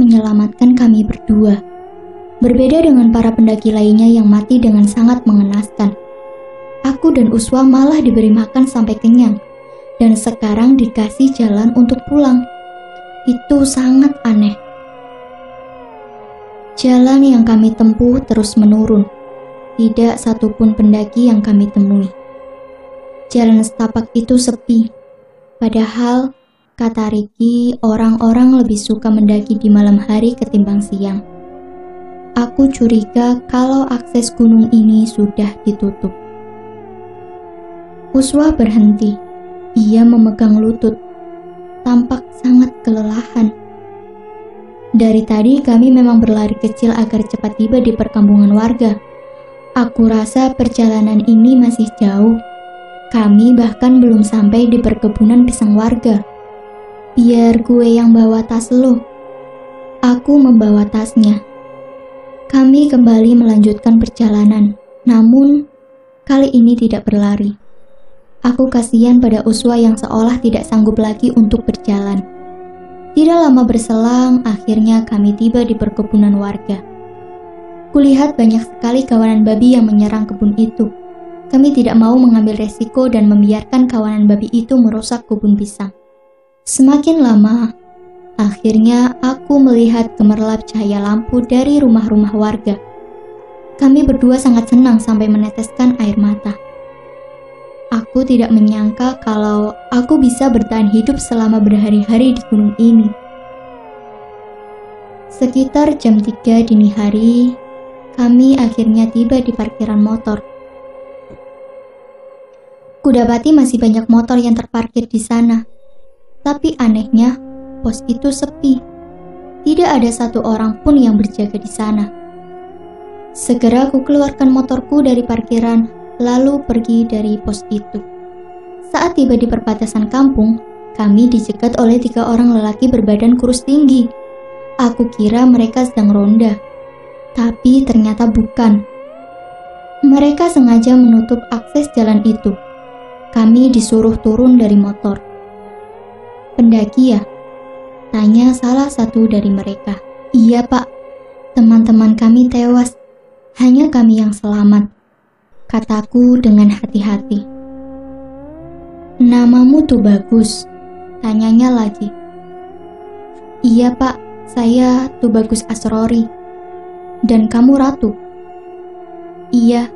menyelamatkan kami berdua. Berbeda dengan para pendaki lainnya yang mati dengan sangat mengenaskan. Aku dan Uswa malah diberi makan sampai kenyang, dan sekarang dikasih jalan untuk pulang. Itu sangat aneh. Jalan yang kami tempuh terus menurun. Tidak satupun pendaki yang kami temui. Jalan setapak itu sepi. Padahal, kata Ricky, orang-orang lebih suka mendaki di malam hari ketimbang siang. Aku curiga kalau akses gunung ini sudah ditutup. Uswa berhenti. Ia memegang lutut. Tampak sangat kelelahan. Dari tadi kami memang berlari kecil agar cepat tiba di perkampungan warga. Aku rasa perjalanan ini masih jauh. Kami bahkan belum sampai di perkebunan pisang warga. Biar gue yang bawa tas lo. Aku membawa tasnya. Kami kembali melanjutkan perjalanan. Namun, kali ini tidak berlari. Aku kasihan pada Uswa yang seolah tidak sanggup lagi untuk berjalan. Tidak lama berselang, akhirnya kami tiba di perkebunan warga. Kulihat banyak sekali kawanan babi yang menyerang kebun itu. Kami tidak mau mengambil resiko dan membiarkan kawanan babi itu merusak kebun pisang. Semakin lama, akhirnya aku melihat gemerlap cahaya lampu dari rumah-rumah warga. Kami berdua sangat senang sampai meneteskan air mata. Aku tidak menyangka kalau aku bisa bertahan hidup selama berhari-hari di gunung ini. Sekitar jam 3 dini hari, kami akhirnya tiba di parkiran motor. Kudapati masih banyak motor yang terparkir di sana. Tapi anehnya, pos itu sepi. Tidak ada satu orang pun yang berjaga di sana. Segera aku keluarkan motorku dari parkiran, lalu pergi dari pos itu. Saat tiba di perbatasan kampung, kami dicegat oleh 3 orang lelaki berbadan kurus tinggi. Aku kira mereka sedang ronda, tapi ternyata bukan. Mereka sengaja menutup akses jalan itu. Kami disuruh turun dari motor. "Pendaki ya?" tanya salah satu dari mereka. "Iya Pak, teman-teman kami tewas, hanya kami yang selamat," kataku dengan hati-hati. "Namamu tuh bagus," tanyanya lagi. "Iya Pak, saya Tubagus Asrori." "Dan kamu Ratu?" "Iya,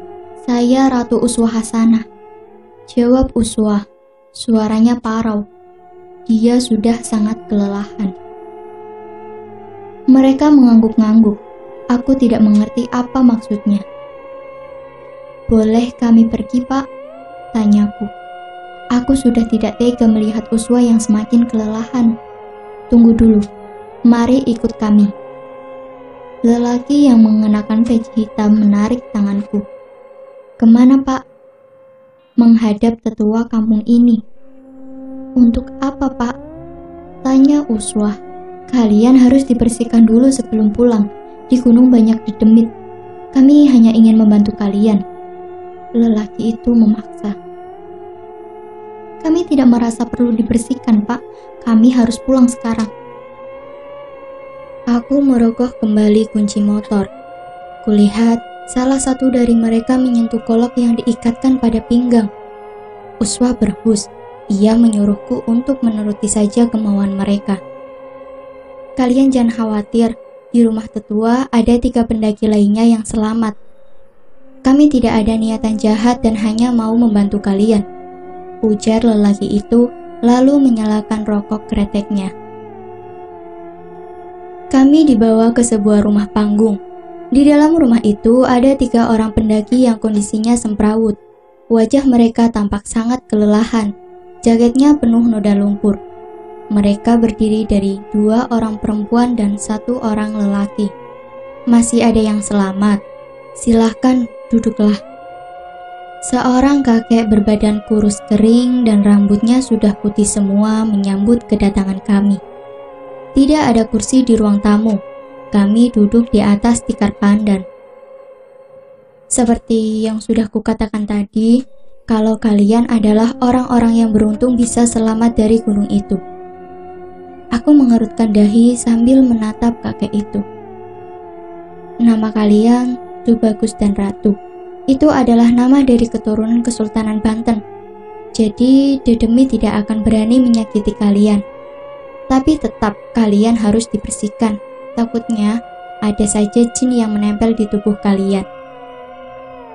saya Ratu Uswa Hasanah," jawab Uswa. Suaranya parau. Dia sudah sangat kelelahan. Mereka mengangguk-ngangguk. Aku tidak mengerti apa maksudnya. "Boleh kami pergi, Pak?" tanyaku. Aku sudah tidak tega melihat Uswa yang semakin kelelahan. "Tunggu dulu, mari ikut kami." Lelaki yang mengenakan peci hitam menarik tanganku. "Kemana, Pak?" "Menghadap tetua kampung ini." "Untuk apa, Pak?" tanya Uswa. "Kalian harus dibersihkan dulu sebelum pulang. Di gunung banyak dedemit. Kami hanya ingin membantu kalian." Lelaki itu memaksa. "Kami tidak merasa perlu dibersihkan, Pak. Kami harus pulang sekarang." Aku merogoh kembali kunci motor. Kulihat salah satu dari mereka menyentuh golok yang diikatkan pada pinggang. Uswa berhus. Ia menyuruhku untuk menuruti saja kemauan mereka. "Kalian jangan khawatir, di rumah tetua ada 3 pendaki lainnya yang selamat. Kami tidak ada niatan jahat dan hanya mau membantu kalian," ujar lelaki itu lalu menyalakan rokok kreteknya. Kami dibawa ke sebuah rumah panggung. Di dalam rumah itu ada 3 orang pendaki yang kondisinya semrawut. Wajah mereka tampak sangat kelelahan. Jaketnya penuh noda lumpur. Mereka berdiri dari 2 orang perempuan dan 1 orang lelaki. "Masih ada yang selamat. Silahkan duduklah." Seorang kakek berbadan kurus kering dan rambutnya sudah putih semua menyambut kedatangan kami. Tidak ada kursi di ruang tamu. Kami duduk di atas tikar pandan. "Seperti yang sudah kukatakan tadi, kalau kalian adalah orang-orang yang beruntung bisa selamat dari gunung itu. Aku mengerutkan dahi sambil menatap kakek itu. Nama kalian Tubagus dan Ratu. Itu adalah nama dari keturunan Kesultanan Banten. Jadi Dedemi tidak akan berani menyakiti kalian. Tapi tetap kalian harus dibersihkan. Takutnya ada saja jin yang menempel di tubuh kalian.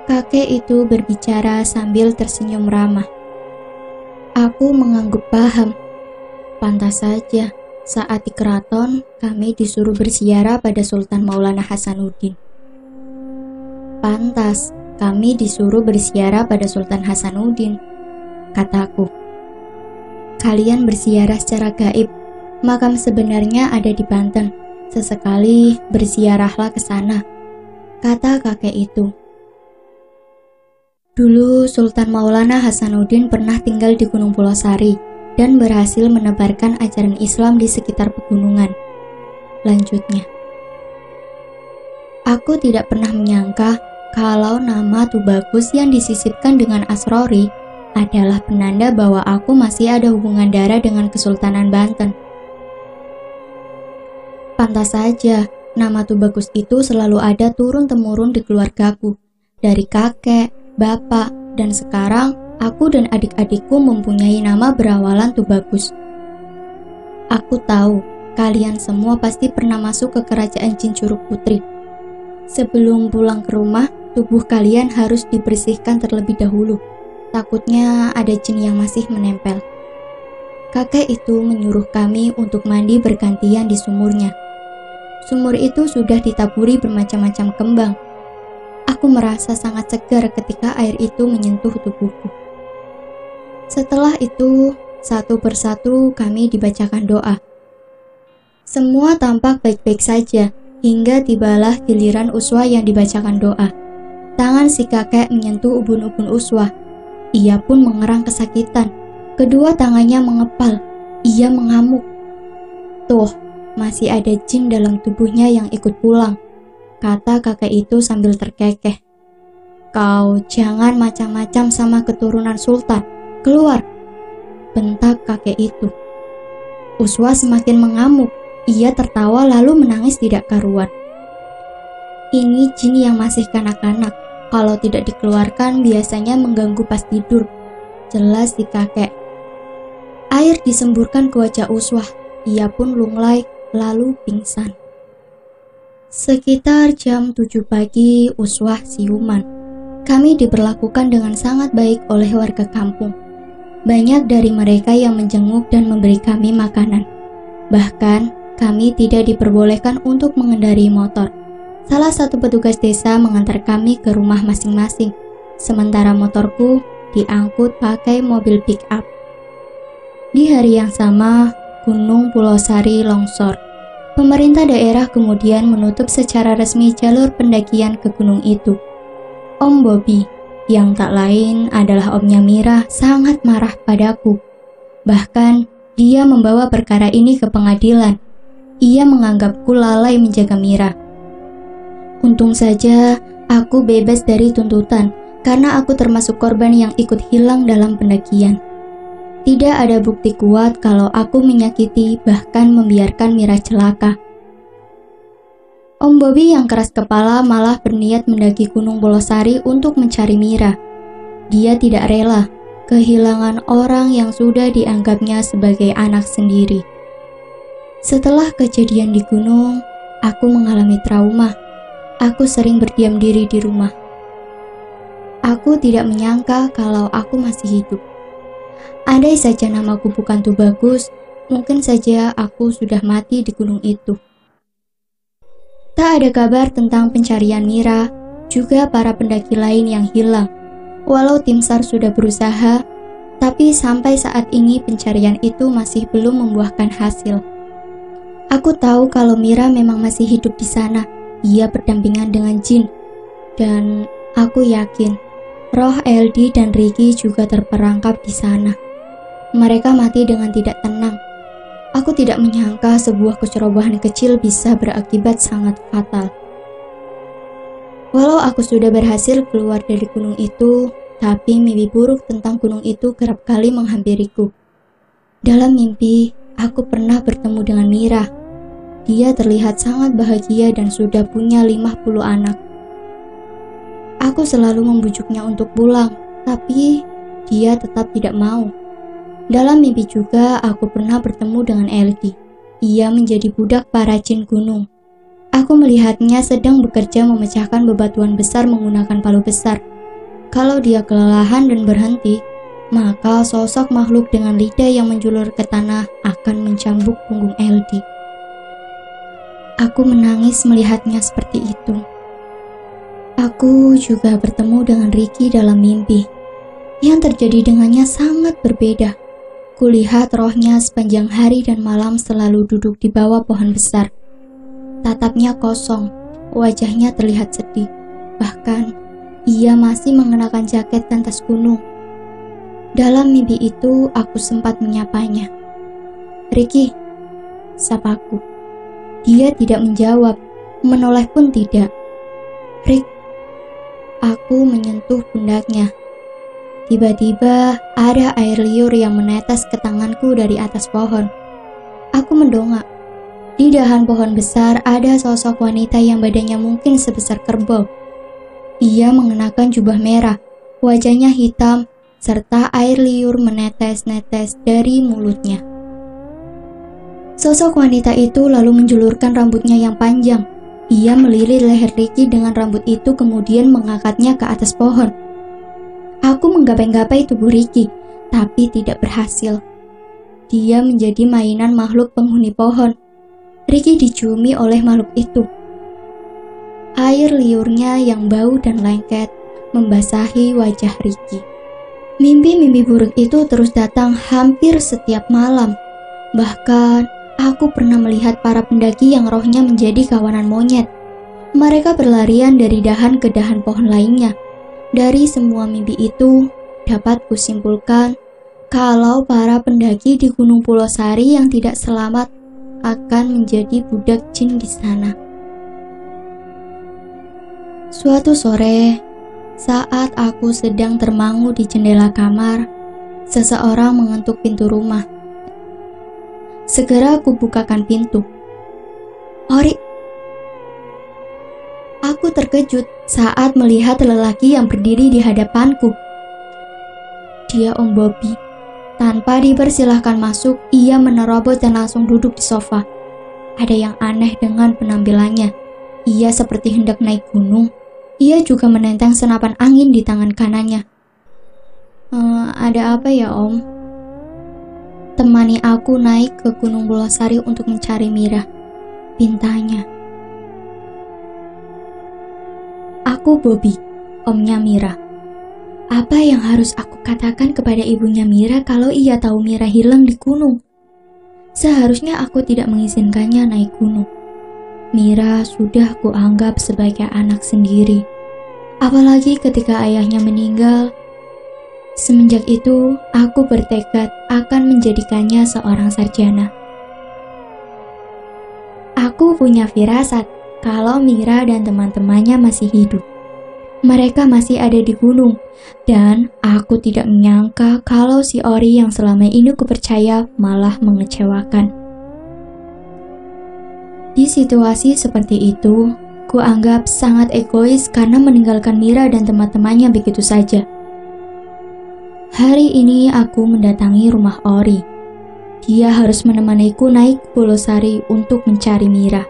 Kakek itu berbicara sambil tersenyum ramah. Aku mengangguk paham. Pantas saja, saat di keraton kami disuruh berziarah pada Sultan Maulana Hasanuddin. Pantas kami disuruh berziarah pada Sultan Hasanuddin, kataku. Kalian berziarah secara gaib, makam sebenarnya ada di Banten. Sesekali berziarahlah ke sana, kata kakek itu. Dulu Sultan Maulana Hasanuddin pernah tinggal di Gunung Pulosari dan berhasil menebarkan ajaran Islam di sekitar pegunungan. Lanjutnya, aku tidak pernah menyangka kalau nama Tubagus yang disisipkan dengan Asrori adalah penanda bahwa aku masih ada hubungan darah dengan Kesultanan Banten. Pantas saja, nama Tubagus itu selalu ada turun-temurun di keluargaku, dari kakek, bapak, dan sekarang aku dan adik-adikku mempunyai nama berawalan Tubagus. Aku tahu, kalian semua pasti pernah masuk ke kerajaan Jin Curug Putri. Sebelum pulang ke rumah, tubuh kalian harus dibersihkan terlebih dahulu. Takutnya ada jin yang masih menempel. Kakek itu menyuruh kami untuk mandi bergantian di sumurnya. Sumur itu sudah ditaburi bermacam-macam kembang. Aku merasa sangat segar ketika air itu menyentuh tubuhku. Setelah itu, satu persatu kami dibacakan doa. Semua tampak baik-baik saja, hingga tibalah giliran Uswa yang dibacakan doa. Tangan si kakek menyentuh ubun-ubun Uswa. Ia pun mengerang kesakitan. Kedua tangannya mengepal. Ia mengamuk. Tuh, masih ada jin dalam tubuhnya yang ikut pulang, kata kakek itu sambil terkekeh. Kau jangan macam-macam sama keturunan sultan. Keluar, bentak kakek itu. Uswa semakin mengamuk. Ia tertawa lalu menangis tidak karuan. Ini jin yang masih kanak-kanak. Kalau tidak dikeluarkan biasanya mengganggu pas tidur, jelas si kakek. Air disemburkan ke wajah Uswah. Ia pun lunglai lalu pingsan. Sekitar jam 7 pagi Uswah siuman. Kami diperlakukan dengan sangat baik oleh warga kampung. Banyak dari mereka yang menjenguk dan memberi kami makanan. Bahkan kami tidak diperbolehkan untuk mengendarai motor. Salah satu petugas desa mengantar kami ke rumah masing-masing, sementara motorku diangkut pakai mobil pick-up. Di hari yang sama, Gunung Pulosari longsor. Pemerintah daerah kemudian menutup secara resmi jalur pendakian ke gunung itu. Om Bobby, yang tak lain adalah omnya Mira, sangat marah padaku. Bahkan, dia membawa perkara ini ke pengadilan. Ia menganggapku lalai menjaga Mira. Untung saja aku bebas dari tuntutan karena aku termasuk korban yang ikut hilang dalam pendakian. Tidak ada bukti kuat kalau aku menyakiti bahkan membiarkan Mira celaka. Om Bobby yang keras kepala malah berniat mendaki Gunung Pulosari untuk mencari Mira. Dia tidak rela kehilangan orang yang sudah dianggapnya sebagai anak sendiri. Setelah kejadian di gunung, aku mengalami trauma. Aku sering berdiam diri di rumah. Aku tidak menyangka kalau aku masih hidup. Andai saja namaku bukan Tubagus, mungkin saja aku sudah mati di gunung itu. Tak ada kabar tentang pencarian Mira, juga para pendaki lain yang hilang. Walau tim SAR sudah berusaha, tapi sampai saat ini pencarian itu masih belum membuahkan hasil. Aku tahu kalau Mira memang masih hidup di sana. Ia berdampingan dengan jin, dan aku yakin roh Eldi dan Riki juga terperangkap di sana. Mereka mati dengan tidak tenang. Aku tidak menyangka sebuah kecerobohan kecil bisa berakibat sangat fatal. Walau aku sudah berhasil keluar dari gunung itu, tapi mimpi buruk tentang gunung itu kerap kali menghampiriku. Dalam mimpi, aku pernah bertemu dengan Mira. Dia terlihat sangat bahagia dan sudah punya 50 anak. Aku selalu membujuknya untuk pulang, tapi dia tetap tidak mau. Dalam mimpi juga aku pernah bertemu dengan Eldi. Ia menjadi budak para jin gunung. Aku melihatnya sedang bekerja memecahkan bebatuan besar menggunakan palu besar. Kalau dia kelelahan dan berhenti, maka sosok makhluk dengan lidah yang menjulur ke tanah akan mencambuk punggung Eldi. Aku menangis melihatnya seperti itu. Aku juga bertemu dengan Ricky dalam mimpi. Yang terjadi dengannya sangat berbeda. Kulihat rohnya sepanjang hari dan malam selalu duduk di bawah pohon besar. Tatapnya kosong, wajahnya terlihat sedih. Bahkan, ia masih mengenakan jaket dan tas gunung. Dalam mimpi itu, aku sempat menyapanya. "Ricky," sapaku. Dia tidak menjawab, menoleh pun tidak. "Rick," aku menyentuh pundaknya. Tiba-tiba ada air liur yang menetes ke tanganku dari atas pohon. Aku mendongak. Di dahan pohon besar ada sosok wanita yang badannya mungkin sebesar kerbau. Ia mengenakan jubah merah, wajahnya hitam, serta air liur menetes-netes dari mulutnya. Sosok wanita itu lalu menjulurkan rambutnya yang panjang. Ia melilit leher Ricky dengan rambut itu kemudian mengangkatnya ke atas pohon. Aku menggapai-gapai tubuh Ricky, tapi tidak berhasil. Dia menjadi mainan makhluk penghuni pohon. Ricky diciumi oleh makhluk itu. Air liurnya yang bau dan lengket membasahi wajah Ricky. Mimpi-mimpi buruk itu terus datang hampir setiap malam. Bahkan, aku pernah melihat para pendaki yang rohnya menjadi kawanan monyet. Mereka berlarian dari dahan ke dahan pohon lainnya. Dari semua mimpi itu, dapat kusimpulkan kalau para pendaki di Gunung Pulau Sari yang tidak selamat akan menjadi budak jin di sana. Suatu sore, saat aku sedang termangu di jendela kamar, seseorang mengetuk pintu rumah. Segera aku bukakan pintu. "Ori." Aku terkejut saat melihat lelaki yang berdiri di hadapanku. Dia Om Bobby. Tanpa dipersilahkan masuk, ia menerobos dan langsung duduk di sofa. Ada yang aneh dengan penampilannya. Ia seperti hendak naik gunung. Ia juga menenteng senapan angin di tangan kanannya. Ada apa ya, Om?" "Temani aku naik ke Gunung Pulau Sari untuk mencari Mira," pintanya. "Aku Bobby, omnya Mira. Apa yang harus aku katakan kepada ibunya Mira kalau ia tahu Mira hilang di gunung? Seharusnya aku tidak mengizinkannya naik gunung. Mira sudah kuanggap sebagai anak sendiri. Apalagi ketika ayahnya meninggal. Semenjak itu, aku bertekad akan menjadikannya seorang sarjana. Aku punya firasat kalau Mira dan teman-temannya masih hidup. Mereka masih ada di gunung, dan aku tidak menyangka kalau si Ori yang selama ini kupercaya malah mengecewakan. Di situasi seperti itu, kuanggap sangat egois karena meninggalkan Mira dan teman-temannya begitu saja. Hari ini aku mendatangi rumah Ori. Dia harus menemaniku naik ke Pulau Sari untuk mencari Mira.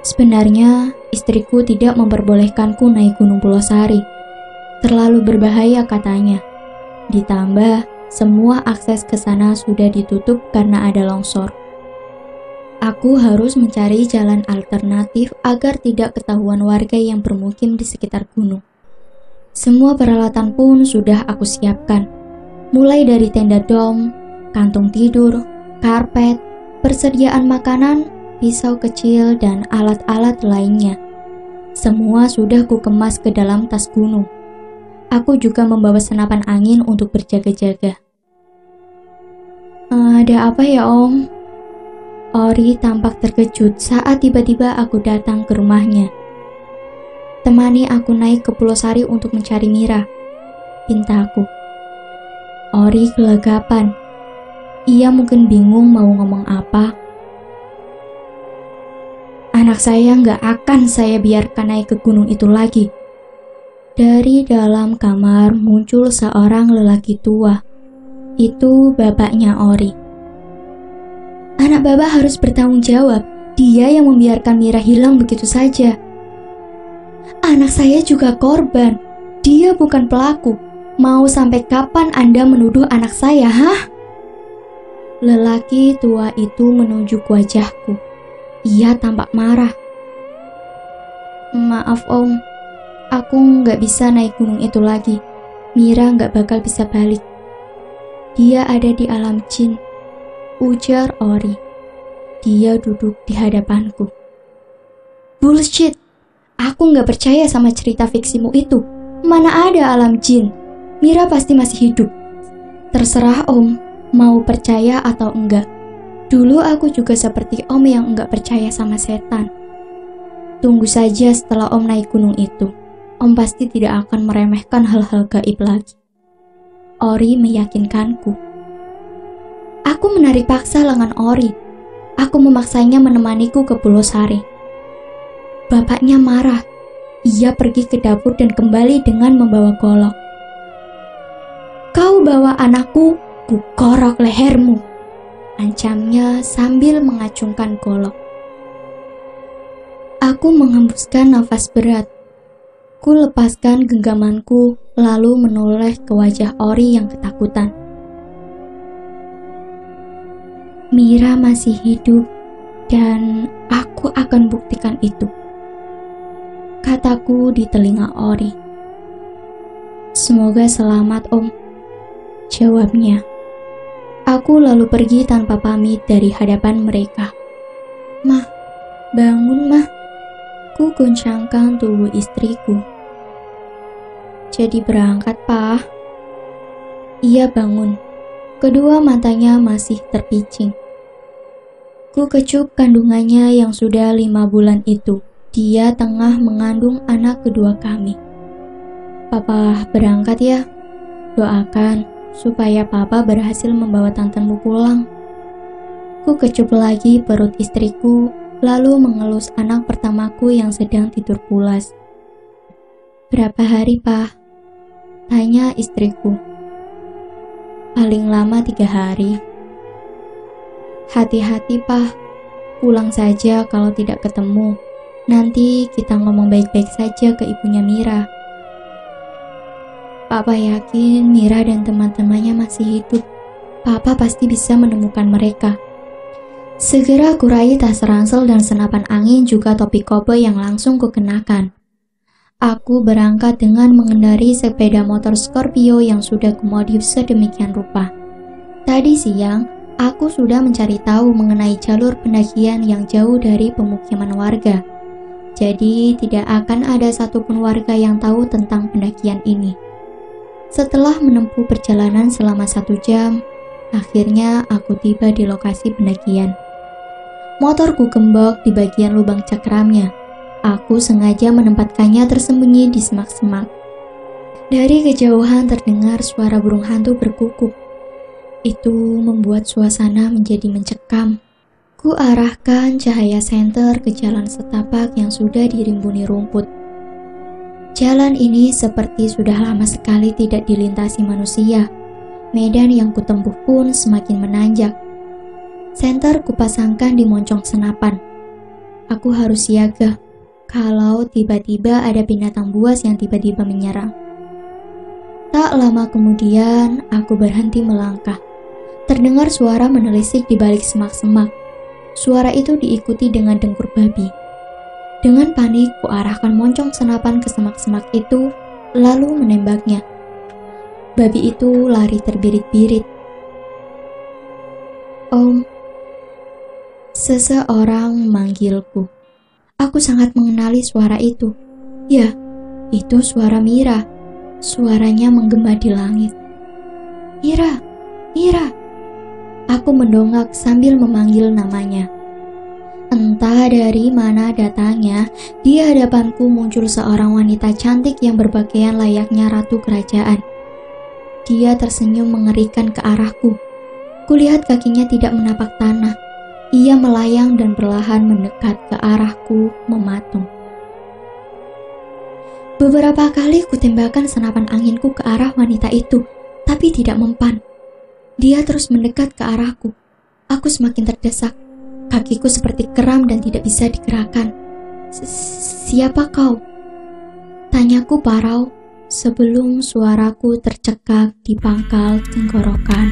Sebenarnya, istriku tidak memperbolehkanku naik Gunung Pulau Sari. Terlalu berbahaya katanya. Ditambah, semua akses ke sana sudah ditutup karena ada longsor. Aku harus mencari jalan alternatif agar tidak ketahuan warga yang bermukim di sekitar gunung. Semua peralatan pun sudah aku siapkan. Mulai dari tenda dom, kantung tidur, karpet, persediaan makanan, pisau kecil, dan alat-alat lainnya. Semua sudah kukemas ke dalam tas gunung. Aku juga membawa senapan angin untuk berjaga-jaga. Ada apa ya, Om? Ori tampak terkejut saat tiba-tiba aku datang ke rumahnya. Temani aku naik ke Pulau Sari untuk mencari Mira, pintaku. Ori gelegapan. Ia mungkin bingung mau ngomong apa. Anak saya nggak akan saya biarkan naik ke gunung itu lagi. Dari dalam kamar muncul seorang lelaki tua. Itu bapaknya Ori. Anak bapak harus bertanggung jawab. Dia yang membiarkan Mira hilang begitu saja. Anak saya juga korban. Dia bukan pelaku. Mau sampai kapan Anda menuduh anak saya, hah? Lelaki tua itu menunjuk wajahku. Ia tampak marah. Maaf Om, aku nggak bisa naik gunung itu lagi. Mira nggak bakal bisa balik. Dia ada di alam jin, ujar Ori. Dia duduk di hadapanku. Bullshit, aku nggak percaya sama cerita fiksimu itu. Mana ada alam jin? Mira pasti masih hidup. Terserah Om, mau percaya atau enggak. Dulu aku juga seperti Om yang enggak percaya sama setan. Tunggu saja setelah Om naik gunung itu. Om pasti tidak akan meremehkan hal-hal gaib lagi. Ori meyakinkanku. Aku menarik paksa lengan Ori. Aku memaksanya menemaniku ke Pulau Sari. Bapaknya marah. Ia pergi ke dapur dan kembali dengan membawa golok. Kau bawa anakku, ku korok lehermu, ancamnya sambil mengacungkan golok. Aku menghembuskan nafas berat. Ku lepaskan genggamanku lalu menoleh ke wajah Ori yang ketakutan. Mira masih hidup dan aku akan buktikan itu, kataku di telinga Ori. Semoga selamat Om, jawabnya. Aku lalu pergi tanpa pamit dari hadapan mereka. Mah, bangun mah. Ku goncangkan tubuh istriku. Jadi berangkat, Pak. Ia bangun. Kedua matanya masih terpicing. Ku kecup kandungannya yang sudah 5 bulan itu. Dia tengah mengandung anak kedua kami. Papa berangkat ya. Doakan supaya Papa berhasil membawa tantenmu pulang. Ku kecup lagi perut istriku, lalu mengelus anak pertamaku yang sedang tidur pulas. Berapa hari, Pak? Tanya istriku. Paling lama 3 hari. Hati-hati, Pak. Pulang saja kalau tidak ketemu. Nanti kita ngomong baik-baik saja ke ibunya Mira. Papa yakin Mira dan teman-temannya masih hidup. Papa pasti bisa menemukan mereka. Segera kurai tas ransel dan senapan angin juga topi koboi yang langsung kukenakan. Aku berangkat dengan mengendari sepeda motor Scorpio yang sudah kumodif sedemikian rupa. Tadi siang, aku sudah mencari tahu mengenai jalur pendakian yang jauh dari pemukiman warga. Jadi tidak akan ada satupun warga yang tahu tentang pendakian ini. Setelah menempuh perjalanan selama 1 jam, akhirnya aku tiba di lokasi pendakian. Motorku gembok di bagian lubang cakramnya. Aku sengaja menempatkannya tersembunyi di semak-semak. Dari kejauhan terdengar suara burung hantu berkukuk. Itu membuat suasana menjadi mencekam. Ku arahkan cahaya senter ke jalan setapak yang sudah dirimbuni rumput. Jalan ini seperti sudah lama sekali tidak dilintasi manusia. Medan yang kutempuh pun semakin menanjak. Senter kupasangkan di moncong senapan. Aku harus siaga kalau tiba-tiba ada binatang buas yang tiba-tiba menyerang. Tak lama kemudian, aku berhenti melangkah. Terdengar suara menelisik di balik semak-semak. Suara itu diikuti dengan dengkur babi. Dengan panik, kuarahkan moncong senapan ke semak-semak itu, lalu menembaknya. Babi itu lari terbirit-birit. Om, seseorang memanggilku. Aku sangat mengenali suara itu. Ya, itu suara Mira. Suaranya menggema di langit. Mira, Mira. Aku mendongak sambil memanggil namanya. Entah dari mana datangnya, di hadapanku muncul seorang wanita cantik yang berpakaian layaknya ratu kerajaan. Dia tersenyum mengerikan ke arahku. Kulihat kakinya tidak menapak tanah. Ia melayang dan perlahan mendekat ke arahku, mematung. Beberapa kali kutembakkan senapan anginku ke arah wanita itu, tapi tidak mempan. Dia terus mendekat ke arahku. Aku semakin terdesak. Kakiku seperti kram dan tidak bisa digerakkan. Siapa kau? Tanyaku parau sebelum suaraku tercekak di pangkal tenggorokan.